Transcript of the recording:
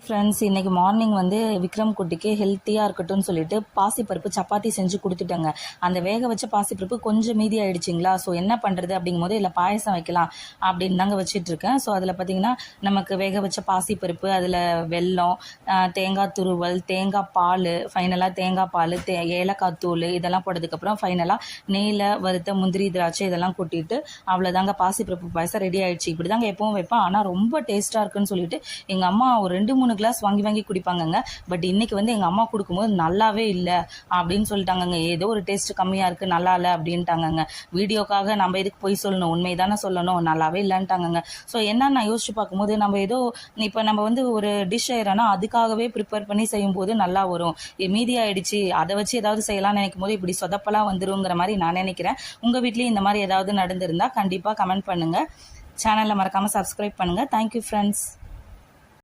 Friends, இன்னைக்கு morning வந்து விக்ரம் குட்டிக்கு ஹெல்த்தியாக இருக்கட்டும்னு சொல்லிட்டு பாசிப்பருப்பு சப்பாத்தி செஞ்சு கொடுத்துட்டேங்க. அந்த வேக வச்ச பாசிப்பருப்பு கொஞ்சம் மீதி ஆயிடுச்சிங்களா. ஸோ என்ன பண்ணுறது அப்படிங்கும்போது இல்லை பாயசம் வைக்கலாம் அப்படின்னு தாங்க வச்சிட்ருக்கேன். ஸோ அதில் பார்த்திங்கன்னா நமக்கு வேக வச்ச பாசிப்பருப்பு, அதில் வெல்லம், தேங்காய் துருவல், தேங்காய் பால், ஃபைனலாக தேங்காய் பால், ஏலக்காய் தூள் இதெல்லாம் போட்டதுக்கப்புறம் ஃபைனலாக நெய்யில் வறுத்த முந்திரி திராட்சை இதெல்லாம் கொட்டிட்டு அவ்வளோதாங்க பாசிப்பருப்பு பாயசம் ரெடி ஆயிடுச்சு. இப்படி தாங்க எப்பவும் வைப்பேன். ஆனால் ரொம்ப டேஸ்ட்டாக இருக்குன்னு சொல்லிட்டு எங்கள் அம்மா ஒரு 2-3 கிளாஸ் வாங்கி குடிப்பாங்கங்க. பட் இன்னைக்கு வந்து எங்கள் அம்மா கொடுக்கும்போது நல்லாவே இல்லை அப்படின்னு சொல்லிட்டாங்கங்க. ஏதோ ஒரு டேஸ்ட் கம்மியாக இருக்குது, நல்லா இல்லை அப்படின்ட்டாங்கங்க. வீடியோக்காக நம்ம எதுக்கு போய் சொல்லணும், உண்மைதானே சொல்லணும், நல்லாவே இல்லைன்ட்டாங்கங்க. ஸோ என்ன நான் யோசிச்சு பார்க்கும்போது நம்ம ஏதோ இப்போ நம்ம வந்து ஒரு டிஷ் செய்கிறோன்னா அதுக்காகவே ப்ரிப்பேர் பண்ணி செய்யும்போது நல்லா வரும். மீதி ஆயிடுச்சு அதை வச்சு ஏதாவது செய்யலாம்னு நினைக்கும் போது இப்படி சொதப்பெல்லாம் வந்துருங்கிற மாதிரி நான் நினைக்கிறேன். உங்கள் வீட்லேயும் இந்த மாதிரி ஏதாவது நடந்திருந்தால் கண்டிப்பாக கமெண்ட் பண்ணுங்கள். சேனலில் மறக்காமல் சப்ஸ்கிரைப் பண்ணுங்கள். Thank you friends.